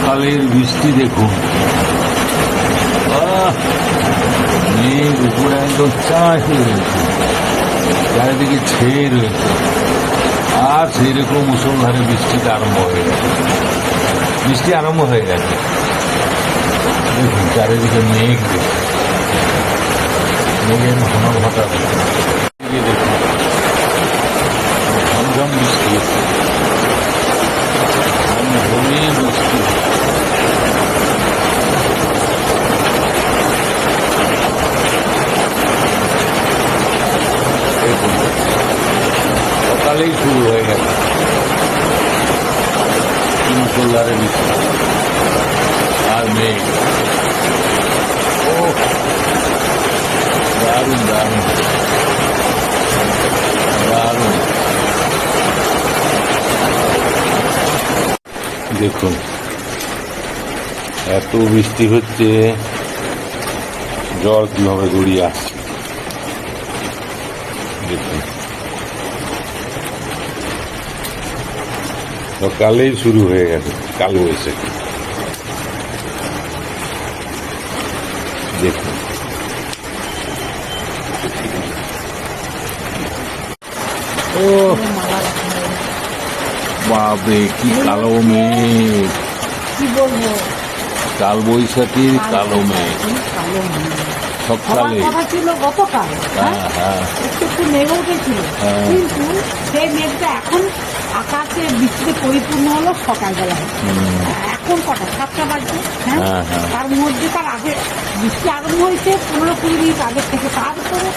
সকালের বৃষ্টি দেখুন, মেঘ উপরে একদম চাঁচে রয়েছে, চারিদিকে ছেয়ে রয়েছে, আর সেই রকম মুষলধারে বৃষ্টিটা আরম্ভ হয়ে গেছে। বৃষ্টি আরম্ভ হয়ে গেছে, দেখুন চারিদিকে মেঘ, মেঘের ঘন ঘটা দেখুন, ঝমঝম বৃষ্টি হচ্ছে, ঝমঝমিয়ে বৃষ্টি। সকালেই শুরু হয়ে গেছে মুষলধারে বৃষ্টি আর মেঘ। ও দারুণ দারুণ দারুণ। দেখুন এত বৃষ্টি হচ্ছে, জল কিভাবে গড়িয়ে আসছে দেখুন। সকালেই শুরু হয়ে গেছে কালবৈশাখী, দেখুন। ও বাপরে কি কালো মেঘ, কি বলবো, কালবৈশাখীর কালো মেঘ সকালে। কথা ছিল গতকাল, একটু মেঘ উঠেছিল, কিন্তু সেই মেঘটা এখন আকাশে বৃষ্টিতে পরিপূর্ণ হলো সকালবেলা। এখন কটা 7টা বাজছে, হ্যাঁ, তার মধ্যে তার আগে বৃষ্টি আরম্ভ হয়েছে 15-20 মিনিট আগের থেকে। তারপরে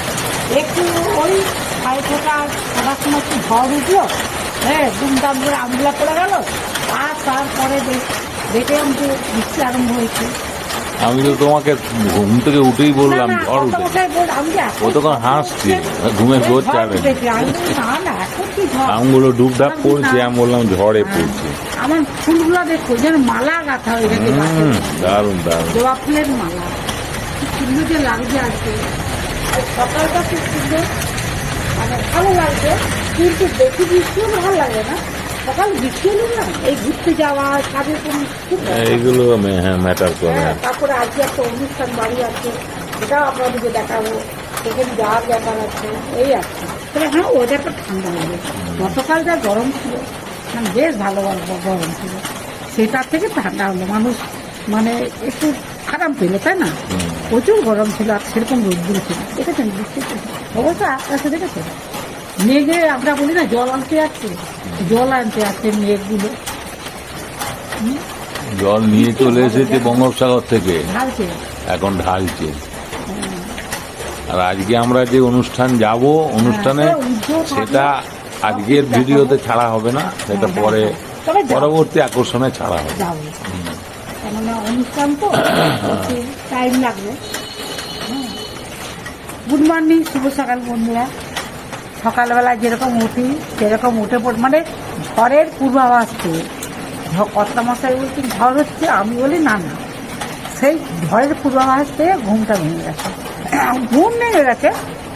একটু ওই 6:30-7টার সময় একটু ঝড় উঠলো, হ্যাঁ, দুমদাম করে আমগুলা পড়ে গেল, আর তারপরে দেখলাম যে বৃষ্টি আরম্ভ হয়েছে। আমি তো তোমাকে ঘুম থেকে উঠেই বললাম ঝড় উঠে, ও তখন হাসছে, ঘুমের ঘোর চাবে, আমগুলো ডুবডাব পড়ছে, আমি বললাম ঝড়ে পড়ছে। আমার ফুলগুলো দেখো যেন মালা গাঁথা হয়ে গেছে, দারুণ দারুণ জবা ফুলের মালা, খুব সুন্দর যে লাগছে আজকে। সকালটা খুব সুন্দর, মানে ভালো লাগছে, কিন্তু বেশি বৃষ্টিও ভালো লাগে না। সকাল বৃষ্টি হলো না, এই ঘুরতে যাওয়া কাজের কোনো এইগুলো ম্যাটার করে। তারপরে আজকে একটা অনুষ্ঠান বাড়ি আছে, সেটাও আপনাদেরকে দেখাবো, সেখানে যাওয়ার ব্যাপার আছে, এই আছে। তবে হ্যাঁ, ওয়েদারটা ঠান্ডা লাগে। গতকাল যা গরম ছিল, মানে বেশ ভালো গরম ছিল, সেটার থেকে ঠান্ডা হলো, মানুষ মানে একটু আরাম পেল, তাই না? প্রচুর গরম ছিল, আর সেরকম রোদ্দুর ছিল। দেখেছেন বৃষ্টি অবশ্য আকাশে দেখেছেন মেঘে, আমরা বলি না জল আনতে আসছে, জল আনতে আসছে মেঘগুলো, জল নিয়ে চলে এসেছে বঙ্গোপসাগর থেকে, ঢালছে, এখন ঢালছে। আর আজকে আমরা যে অনুষ্ঠান যাব, অনুষ্ঠানে সেটা আজকের ভিডিওতে ছাড়া হবে না, সেটা পরে পরবর্তী আকর্ষণে ছাড়া হবে। কেননা অনুষ্ঠান তো টাইম লাগবে। গুড মর্নিং, শুভ সকাল বন্ধুরা। সকালবেলা যেরকম উঠি সেরকম উঠে পড়ি, মানে ঝড়ের পূর্বাভাস পেয়ে কর্তামশাই বলছি ঝড় হচ্ছে, আমি বলি না না, সেই ঝড়ের পূর্বাভাস পেয়ে ঘুমটা ভেঙে গেছে, ঘুম ভেঙে গেছে,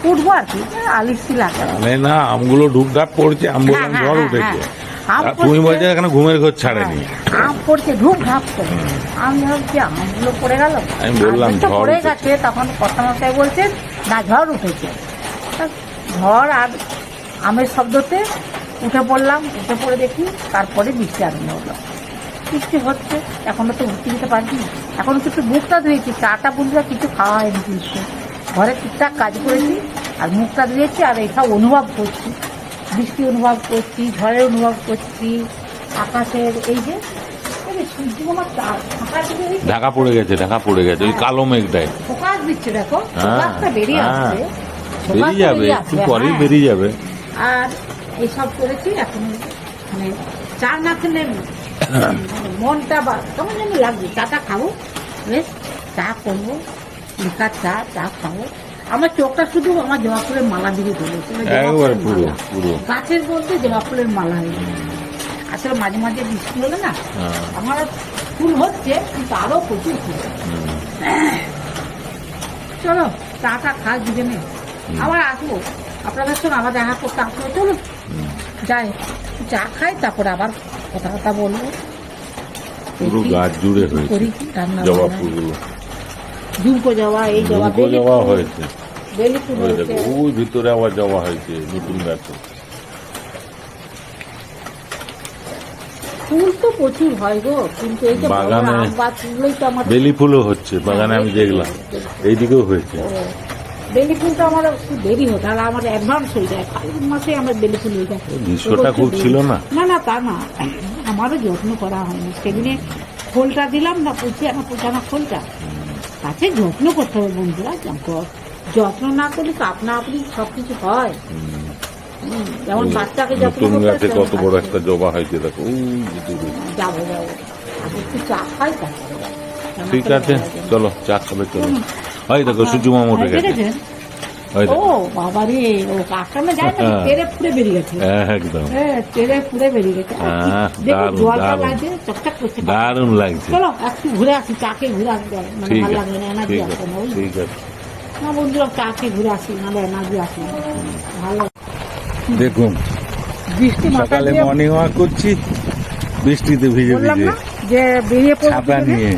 উঠবো আর কি, আলিসি লাগে না, আমগুলো ডুবডাব পড়ছে, আমি বললাম ঝড় উঠেছে, তুমি বলছো এখানে ঘুমের ঘর ছাড়েনি, আম পড়ছে ঢুক ঢাপ করে, আমি ভাবছি আমগুলো পড়ে গেল, আমি বললাম পড়ে গেছে। তখন কর্তামশাই বলছেন না, ঝড় উঠেছে। ঝড় আর আমের শব্দতে উঠে পড়লাম, উঠে পড়ে দেখি তারপরে বৃষ্টি আরম্ভ হলো। বৃষ্টি হচ্ছে, এখনো তো ঘুরতে যেতে পারছি, এখনো তো একটু মুখটা ধুয়েছি, চাটা বুঝলে কিছু খাওয়া হয়নি, কিন্তু ঘরে ঠিকঠাক কাজ করেছি আর মুখটা ধুয়েছি, আর এইসব অনুভব করছি, বৃষ্টি অনুভব করছি, ঝড়ের অনুভব করছি, আকাশের এই যে ঢাকা পড়ে গেছে, ঢাকা পড়ে গেছে ওই কালো মেঘটায়, ফোকাস দিচ্ছে, দেখো ফোকাসটা বেরিয়ে আসছে, বেরিয়ে যাবে একটু পরেই বেরিয়ে যাবে। আর এইসব করেছি, এখন মানে চা না খেলে মনটা বা কেমন যেন লাগবে, চাটা খাবো, বেশ চা করবো, লিকার চা খাবো। আমার চোখটা শুধু আমার জবা ফুলের মালা দিয়ে চলেছে, গাছের মধ্যে জবা ফুলের মালা হয়ে গেছে। আসলে মাঝে মাঝে বৃষ্টি হলে না, আমার ফুল হচ্ছে, কিন্তু আরো প্রচুর ফুল। চলো চাটা খাস দুজনে, আবার আসবো আপনাদের সঙ্গে, আবার দেখা করতে আসবো। চলো যাই, চা খাই, তারপরে আবার কথা বলবো। পুরো গাছ জুড়ে হয়েছে করি রান্না জবা বান্না। ফুলগুলো। ঝুমকো জবা, এই জবা, ঝুমকো বেলি জবা ফুল, হয়েছে, বেলি ফুল ওই হয়েছে। দেখো ওই ভিতরে আবার জবা হয়েছে নতুন গাছে। ফুল তো প্রচুর হয় গো, কিন্তু এই যে বড় বাগানে আম গাছগুলোই তো আমার বেলি ফুলও হচ্ছে বাগানে, আমি দেখলাম এইদিকেও হয়েছে। ও, বেলি ফুলটা আমার একটু দেরি হতো, আর আমার অ্যাডভান্স হয়ে যায়, ফাল্গুন মাসে আমার বেলি ফুল হয়ে যায়। গ্রীষ্মটা খুব ছিল না? না না, তা না, আমারও যত্ন করা হয়নি সেদিনে। খোলটা দিলাম না, পুচানা খোলটা, তাতে যত্ন করতে হবে বন্ধুরা। যত্ন না করলে তো আপনা আপনি সবকিছু হয়। যেমন বাচ্চাকে যত্ন নতুন করতে গাছে হয়, কত বড় তেমন একটা জবা হয়েছে দেখো ওই ভিতরে। যাবো আর একটু চা খাই তারপরে যাবো। ঠিক আছে, চলো চা খাবে, চলো। ওই দেখো সূর্য মামা উঠে গেছে, দেখেছেন? ওই ও দেখো। বাবা রে, ও কাকামে যায় না, তেরে ফুড়ে বেরিয়ে গেছে। একদম হ্যাঁ, তেরে ফুড়ে বেরিয়ে গেছে। দেখো দারুণ, জলটা দারুণ। লাগছে, চকচক করছে। দারুণ লাগছে। চলো একটু ঘুরে আসি, চাকে ঘুরে আসি, মানে ঠিক ভালো আছে, লাগবে না, এনার্জি ঠিক আসবে আছে, না, বুঝলি? ঠিক আছে। না বন্ধুরা, চাকে ঘুরে আসি, নাহলে এনার্জি আসে না। ভালো দেখুন বৃষ্টি মাথা সকালে দিয়ে মর্নিং ওয়াক করছি, বৃষ্টিতে ভিজে বললাম ভিজে, না যে বেরিয়ে পড়বো ছাতা দুজনে। নিয়ে।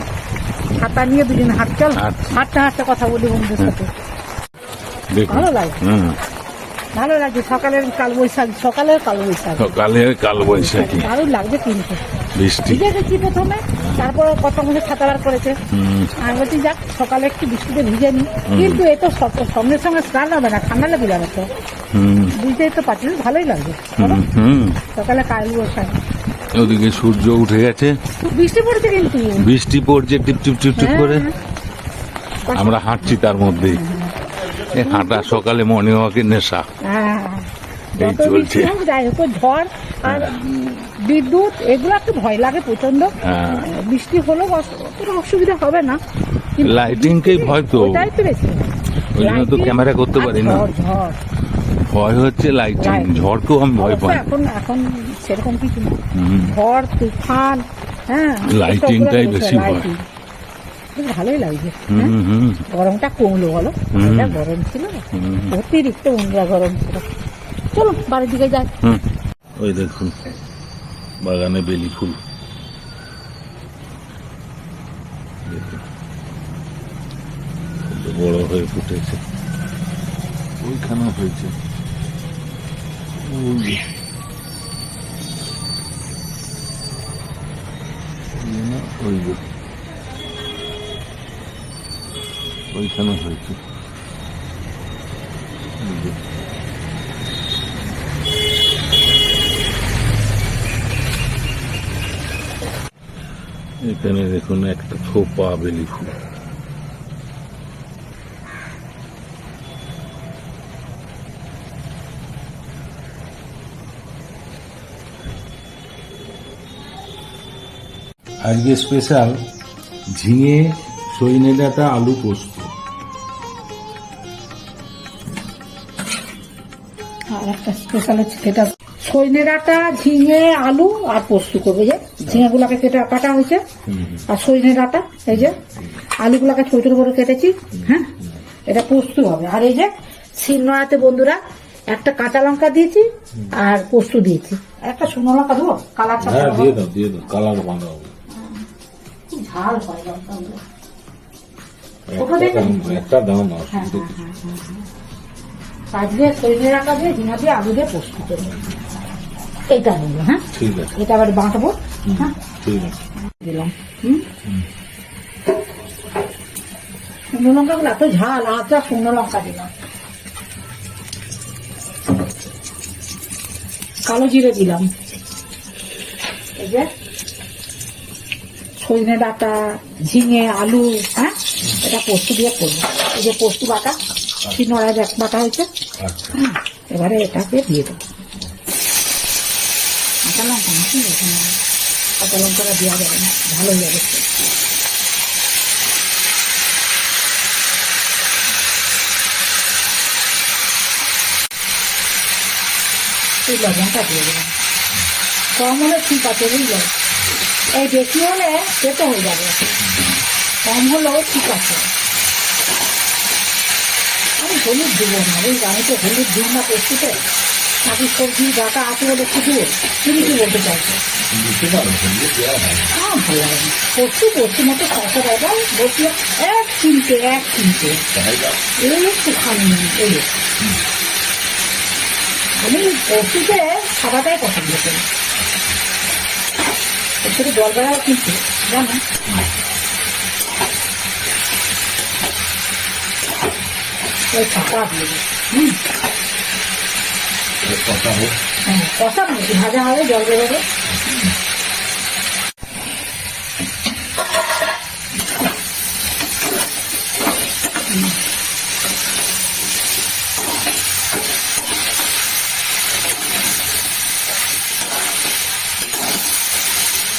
ছাতা নিয়ে দুজনে হাঁট, চল আচ্ছা। হাঁটতে হাঁটতে কথা বলি বন্ধুদের সাথে। দেখুন ভালো লাগে, ভালো লাগছে। সকালের কাল বৈশাখ সকালে কাল বৈশাখী দারুণ লাগছে কিন্তু। বৃষ্টি। ভিজে গেছি প্রথমে, তারপর কত মধ্যে ছাতা বার করেছে। হুম, আমি বলছি যাক সকালে একটু বৃষ্টিতে ভিজে নি, কিন্তু এ তো সঙ্গে সঙ্গে স্নান হবে না, ঠান্ডা লেগে যাবে তো, হুম, বুঝতেই তো পারছি, ভালোই লাগছে। হুম, হুম। সকালে কাল বৈশাখ, ওদিকে সূর্য উঠে গেছে, বৃষ্টি পড়ছে কিন্তু। বৃষ্টি পড়ছে টিপ টিপ টিপ টিপ করে। হ্যাঁ। আমরা হাঁটছি তার মধ্যেই, এই হাঁটা সকালে মর্নিং ওয়াকের নেশা। হ্যাঁ, এই যত চলছে। বৃষ্টি হোক যাই হোক, ঝড় আর বিদ্যুৎ এগুলো একটু ভয় লাগে প্রচন্ড। হ্যাঁ। বৃষ্টি হলেও কোনো অসুবিধা হবে না, কিন্তু লাইটিংকেই ভয় তো, ওটাই পেরেছি। ওই জন্য তো ক্যামেরা করতে পারি না। ঝড় ভয় হচ্ছে লাইটিং, ঝড়কেও আমি ভয় অবশ্য পাই। এখন সেরকম কিছু না, হুম। ঝড় তুফান, হ্যাঁ, লাইটিংটাই এসবগুলো বেশি ভয়। লাইটিং। বেশ ভালোই লাগছে। হ্যাঁ? হুম, হুম, গরমটা কমলো বলো, হুম। এটা গরম ছিল না, হুম, অতিরিক্ত বন্ধুরা গরম ছিল। চলো বাড়ির দিকে যাই। হুম। ওই দেখুন বাগানে বেলি ফুল, দেখুন কত বড় হয়ে ফুটেছে, ওইখানেও হয়েছে, ওই যে। এই না, ওই যে। ওইখানে হয়েছে, ওই যে। এখানে দেখুন একটা থোপা বেলি ফুল, আজকে স্পেশাল ঝিঙে, সজনে ডাঁটা, আলু পোস্ত। আর একটা স্পেশাল হচ্ছে সেটা সজনে ডাঁটা, ঝিঙে, আলু আর পোস্ত করবে। যে ঝিঙেগুলোকে কাটা হয়েছে, আর সজনে ডাঁটা, এই যে আলুগুলোকে ছোট ছোট করে কেটেছি। হ্যাঁ, এটা পোস্ত হবে। আর এই যে শিলনোড়াতে বন্ধুরা একটা কাঁচা লঙ্কা দিয়েছি আর পোস্ত দিয়েছি, আর একটা শুকনো লঙ্কা দেবো, কালারটা হ্যাঁ ভালো দিয়ে হবে। দাও, দিয়ে দাও, কালার ভালো হবে। খুব ঝাল হয় লঙ্কাগুলো। একটা দাও না, হ্যাঁ, আজকে সজনে ডাঁটা দিয়ে, ঝিঙা দিয়ে, আলু দিয়ে পোস্ত করবো, এইটা বলবো। হ্যাঁ, ঠিক আছে, এটা আবার বাঁটবো। হ্যাঁ, ঠিক আছে। দিলাম। শুকনো লঙ্কা গুলো এত ঝাল, আজটা শুকনো লঙ্কা দিলাম, কালো জিরে দিলাম। এই যে সজনে ডাঁটা, ঝিঙে, আলু, হ্যাঁ, এটা পোস্ত দিয়ে করবো। এই যে পোস্ত বাটা, শিলনোড়ায় বাটা হয়েছে। আচ্ছা, এবারে এটাকে দিয়ে দেবো। কাঁচা লঙ্কা নাকি এখানে? কাঁচা লঙ্কাটা দেওয়া যাবে না, ভালো হয়ে যাবে। এই লবণটা দিয়ে দেবেন, কম হলে ঠিক আছে বুঝলো, এই বেশি হলে খেতে হয়ে যাবে, কম হলেও ঠিক আছে। আমি হলুদ দেবো না, বুঝলি, আমি তো হলুদ দিই না পোস্তুতে, বাকি সবজি ডাটা আছে বলে একটু দেবো, তুমি কি বলতে চাইছো? বুঝতে পারো সঙ্গে দেওয়া হয় ভালো লাগে না পোস্ত মতো শশা দাদা বলছি এক চিনতে তাই দাও। এই একটু খানি এই আমি পোস্তুতে খাবারটাই পছন্দ করি, এর থেকে জল বেড়াও কিন্তু জানো। ওই চাপা দিয়ে কথা হোক। হ্যাঁ কষা মানে ভাজা হবে জল বেরোবে।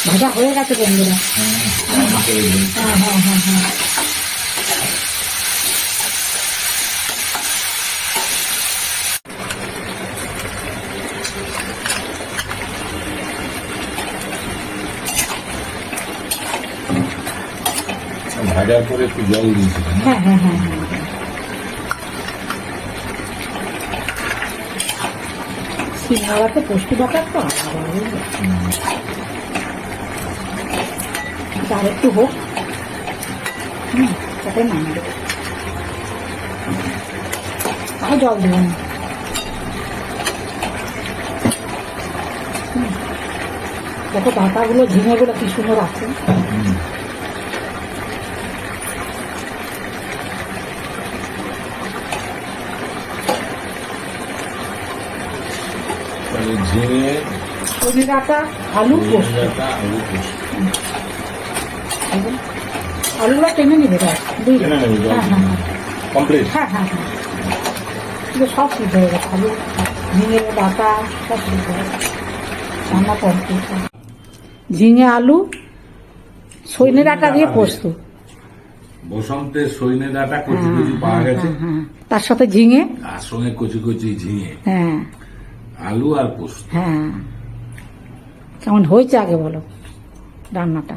ভাজা হয়ে গেছে বন্ধুরা। হ্যাঁ হ্যাঁ হ্যাঁ হ্যাঁ ভাজার পরে একটু জল দিয়েছিলাম। হ্যাঁ হ্যাঁ হ্যাঁ হ্যাঁ সিঙ্গাড়াতে পুষ্টি বাটার তো আর একটু হোক, তাতে নামিয়ে দেবো, আর জল দেবো না। দেখো ডাঁটাগুলো ঝিঙেগুলো কি সুন্দর আছে। ঝিঙে, সজনে ডাঁটা, আলু পোস্ত। আলু পোস্ত। আলুগুলো টেনে নেবে ব্যাস, দুই টেনে নেবে, জল হ্যাঁ হ্যাঁ কমপ্লিট। হ্যাঁ হ্যাঁ হ্যাঁ এগুলো সব সিদ্ধ হয়ে গেছে, আলু ঝিঙে ডাঁটা সব সিদ্ধ হয়ে গেছে, রান্না কমপ্লিট। ঝিঙে আলু সজনে ডাঁটা দিয়ে পোস্ত। বসন্তের সজনে ডাঁটা কচি কচি পাওয়া গেছে, হ্যাঁ তার সাথে ঝিঙে, আর সঙ্গে কচি কচি ঝিঙে, হ্যাঁ আলু আর পোস্ত। হ্যাঁ কেমন হয়েছে আগে বলো রান্নাটা?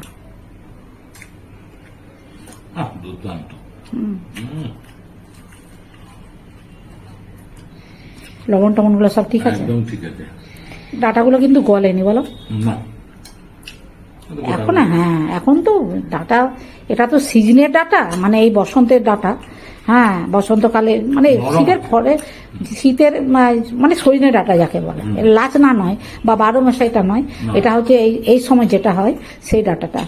দুর্দান্ত। লবণ টবণ গুলো সব ঠিক আছে? একদম ঠিক আছে। ডাটাগুলো কিন্তু গলেনি বলো না এখন। হ্যাঁ এখন তো ডাটা, এটা তো সিজনের ডাটা, মানে এই বসন্তের ডাটা। হ্যাঁ বসন্তকালে মানে শীতের ফলে শীতের মানে সজনে ডাটা যাকে বলে, লাচ না নয় বা 12 মাসে এটা নয়, এটা হচ্ছে এই সময় যেটা হয় সেই ডাটাটা,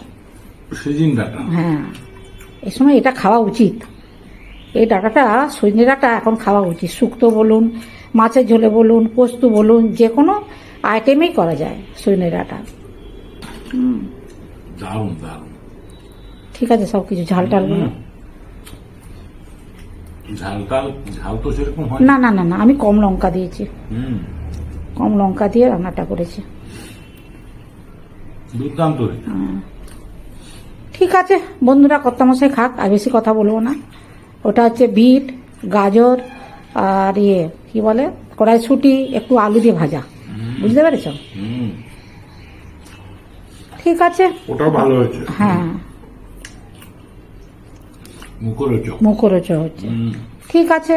সিজন ডাটা। হ্যাঁ এই সময় এটা খাওয়া উচিত। এই ডাটাটা সজনে ডাটা এখন খাওয়া উচিত, শুক্তো বলুন, মাছের ঝোলে বলুন, পোস্ত বলুন, যে কোনো আইটেমেই করা যায় সজনে ডাটা। দারুণ দারুণ। ঠিক আছে সবকিছু ঝাল টালগুলো ঝাল তো সেরকম হয় না না না না আমি কম লঙ্কা দিয়েছি, হুম, কম লঙ্কা দিয়ে রান্নাটা করেছি। দুর্দান্ত। ঠিক আছে বন্ধুরা, কর্তামশাই খাক, আর বেশি কথা বলবো না। ওটা হচ্ছে বিট, গাজর আর কি বলে কড়াইশুঁটি, একটু আলু দিয়ে ভাজা, বুঝতে পেরেছ? ঠিক আছে, ওটাও ভালো হয়েছে। হ্যাঁ মুখরোচক হচ্ছে। ঠিক আছে,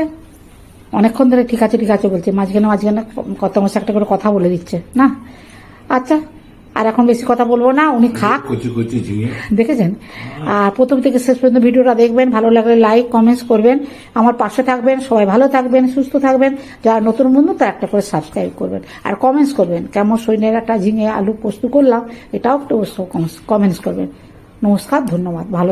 অনেকক্ষণ ধরে ঠিক আছে ঠিক আছে বলছে, মাঝখানে কর্তামশাই একটা করে কথা বলে দিচ্ছে না। আচ্ছা আর এখন বেশি কথা বলবো না, উনি খাক। দেখেছেন? আর প্রথম থেকে শেষ পর্যন্ত ভিডিওটা দেখবেন, ভালো লাগলে লাইক কমেন্টস করবেন, আমার পাশে থাকবেন, সবাই ভালো থাকবেন, সুস্থ থাকবেন। যারা নতুন বন্ধু তারা একটা করে সাবস্ক্রাইব করবেন, আর কমেন্টস করবেন কেমন সজনে ডাঁটা ঝিঙে আলু পোস্ত করলাম, এটাও একটু কমেন্টস করবেন। নমস্কার, ধন্যবাদ, ভালো